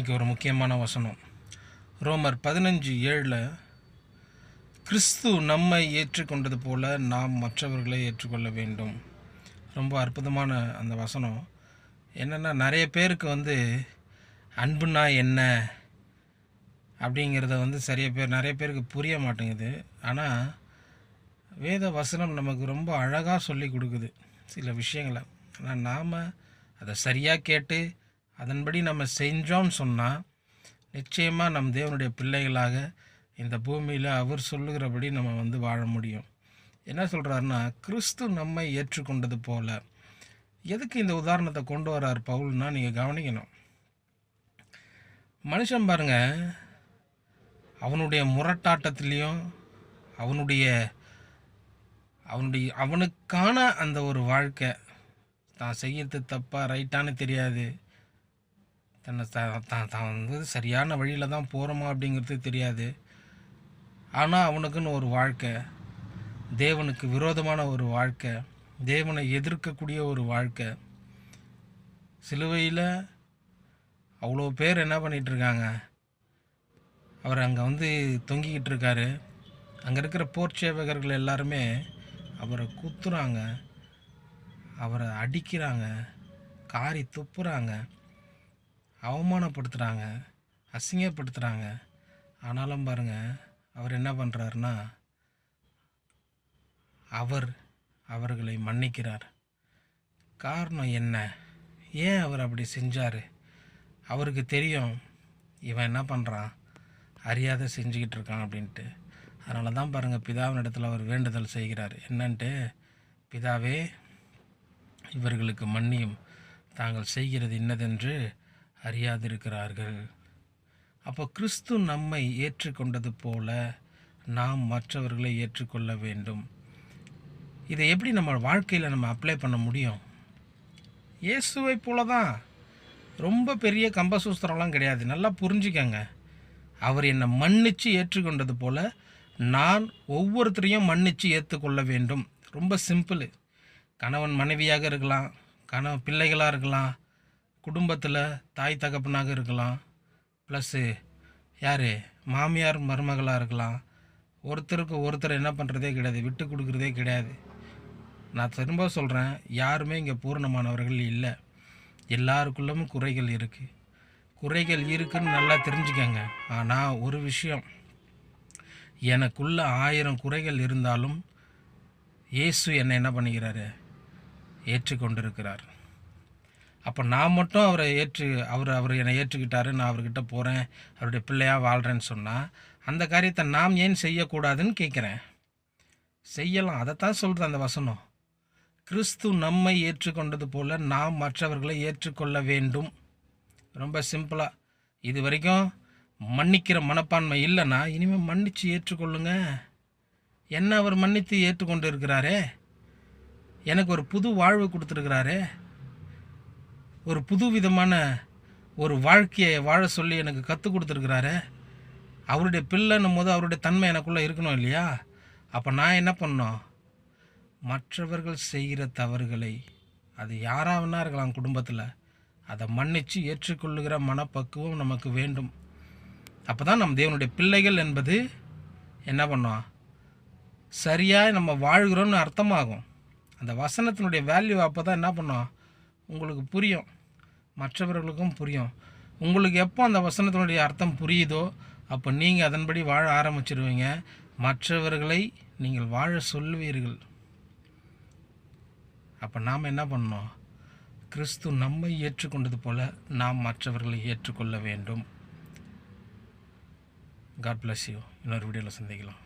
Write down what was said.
இன்றைக்கி ஒரு முக்கியமான வசனம் ரோமர் 15:7 கிறிஸ்து நம்மை ஏற்றுக்கொண்டது போல நாம் மற்றவர்களை ஏற்றுக்கொள்ள வேண்டும். ரொம்ப அற்புதமான அந்த வசனம். என்னென்னா, நிறைய பேருக்கு அன்புனா என்ன அப்படிங்கிறத நிறைய பேருக்கு புரிய மாட்டேங்குது. ஆனால் வேத வசனம் நமக்கு ரொம்ப அழகாக சொல்லி கொடுக்குது சில விஷயங்களை. ஆனால் நாம் அதை சரியாக கேட்டு அதன்படி நம்ம செஞ்சோம்னு சொன்னால் நிச்சயமாக நம் தேவனுடைய பிள்ளைகளாக இந்த பூமியில் அவர் சொல்லுகிறபடி நம்ம வாழ முடியும். என்ன சொல்கிறாருன்னா, கிறிஸ்து நம்மை ஏற்றுக்கொண்டது போல. எதுக்கு இந்த உதாரணத்தை கொண்டு வர்றார் பவுல்னா, நீங்கள் கவனிக்கணும். மனுஷன் பாருங்கள், அவனுடைய முரட்டாட்டத்திலையும் அவனுக்கான அந்த ஒரு வாழ்க்கை, தான் செய்யறது தப்பா ரைட்டானு தெரியாது, தான் சரியான வழியில் தான் போகிறோமா அப்படிங்கிறது தெரியாது. ஆனால் அவனுக்குன்னு ஒரு வாழ்க்கை, தேவனுக்கு விரோதமான ஒரு வாழ்க்கை, தேவனை எதிர்க்கக்கூடிய ஒரு வாழ்க்கை. சிலுவையில் அவ்வளோ பேர் என்ன பண்ணிகிட்ருக்காங்க, அவர் அங்கே தொங்கிக்கிட்டு இருக்காரு. அங்கே இருக்கிற போர்ச்சேவகர்கள் எல்லாருமே அவரை குத்துறாங்க, அவரை அடிக்கிறாங்க, காரி துப்புறாங்க, அவமானப்படுத்துகிறாங்க, அசிங்கப்படுத்துகிறாங்க. ஆனாலும் பாருங்கள், அவர் என்ன பண்ணுறாருன்னா, அவர்களை மன்னிக்கிறார். காரணம் என்ன? ஏன் அவர் அப்படி செஞ்சார்? அவருக்கு தெரியும் இவன் என்ன பண்ணுறான், அறியாத செஞ்சுக்கிட்டு இருக்கான் அப்படின்ட்டு. அதனால தான் பாருங்கள், பிதாவின் இடத்துல அவர் வேண்டுதல் செய்கிறார். என்னன்ட்டு, பிதாவே இவர்களுக்கு மன்னியும், தாங்கள் செய்கிறது இன்னதென்று அறியாதிருக்கிறார்கள். அப்போ கிறிஸ்து நம்மை ஏற்றுக்கொண்டது போல நாம் மற்றவர்களை ஏற்றுக்கொள்ள வேண்டும். இதை எப்படி நம்ம வாழ்க்கையில் நம்ம அப்ளை பண்ண முடியும்? இயேசுவை போல தான். ரொம்ப பெரிய கம்பசூஸ்திரம்லாம் கிடையாது. நல்லா புரிஞ்சுக்கங்க. அவர் என்னை மன்னித்து ஏற்றுக்கொண்டது போல நான் ஒவ்வொருத்தரையும் மன்னித்து ஏற்றுக்கொள்ள வேண்டும். ரொம்ப சிம்பிள். கணவன் மனைவியாக இருக்கலாம், பிள்ளைகளாக இருக்கலாம், குடும்பத்தில் தாய் தகப்பனாக இருக்கலாம், ப்ளஸ்ஸு யார் மாமியார் மருமகளாக இருக்கலாம். ஒருத்தருக்கு ஒருத்தர் என்ன பண்ணுறதே கிடையாது, விட்டு கொடுக்குறதே கிடையாது. நான் திரும்ப சொல்கிறேன், யாருமே இங்கே பூரணமானவர்கள் இல்லை. எல்லாருக்குள்ளவும் குறைகள் இருக்குது. குறைகள் இருக்குதுன்னு நல்லா தெரிஞ்சுக்கங்க. ஆனால் ஒரு விஷயம், எனக்குள்ள 1000 குறைகள் இருந்தாலும் இயேசு என்னை என்ன பண்ணிக்கிறாரு, ஏற்றுக்கொண்டிருக்கிறார். அப்போ நான் மட்டும் அவர் என்னை ஏற்றுக்கிட்டாரு, நான் அவர்கிட்ட போகிறேன், அவருடைய பிள்ளையாக வாழ்கிறேன்னு சொன்னால் அந்த காரியத்தை நாம் ஏன் செய்யக்கூடாதுன்னு கேட்குறேன். செய்யலாம். அதைத்தான் சொல்கிறது அந்த வசனம். கிறிஸ்து நம்மை ஏற்றுக்கொண்டது போல நாம் மற்றவர்களை ஏற்றுக்கொள்ள வேண்டும். ரொம்ப சிம்பிளாக. இது வரைக்கும் மன்னிக்கிற மனப்பான்மை இல்லைன்னா இனிமேல் மன்னித்து ஏற்றுக்கொள்ளுங்க. என்ன அவர் மன்னித்து ஏற்றுக்கொண்டு இருக்கிறாரே, எனக்கு ஒரு புது வாழ்வு கொடுத்துருக்கிறாரே, ஒரு புது விதமான ஒரு வாழ்க்கையை வாழ சொல்லி எனக்கு கற்றுக் கொடுத்துருக்கிறாரு. அவருடைய பிள்ளைன்னும் போது அவருடைய தன்மை எனக்குள்ளே இருக்கணும் இல்லையா? அப்போ நான் என்ன பண்ணோம், மற்றவர்கள் செய்கிற தவறுகளை, அது யாராவனா இருக்கலாம் குடும்பத்தில், அதை மன்னித்து ஏற்றுக்கொள்ளுகிற மனப்பக்குவம் நமக்கு வேண்டும். அப்போ தான் நம்ம தேவனுடைய பிள்ளைகள் என்பது என்ன பண்ணோம், சரியாக நம்ம வாழ்கிறோன்னு அர்த்தமாகும். அந்த வசனத்தினுடைய வேல்யூ அப்போ தான் என்ன பண்ணோம் உங்களுக்கு புரியும், மற்றவர்களுக்கும் புரியும். உங்களுக்கு எப்போ அந்த வசனத்தினுடைய அர்த்தம் புரியுதோ அப்போ நீங்கள் அதன்படி வாழ ஆரம்பிச்சிருவீங்க. மற்றவர்களை நீங்கள் வாழ சொல்லுவீர்கள். அப்போ நாம் என்ன பண்ணோம், கிறிஸ்து நம்மை ஏற்றுக்கொண்டது போல நாம் மற்றவர்களை ஏற்றுக்கொள்ள வேண்டும். God bless you. இன்னொரு வீடியோவில் சந்திக்கலாம்.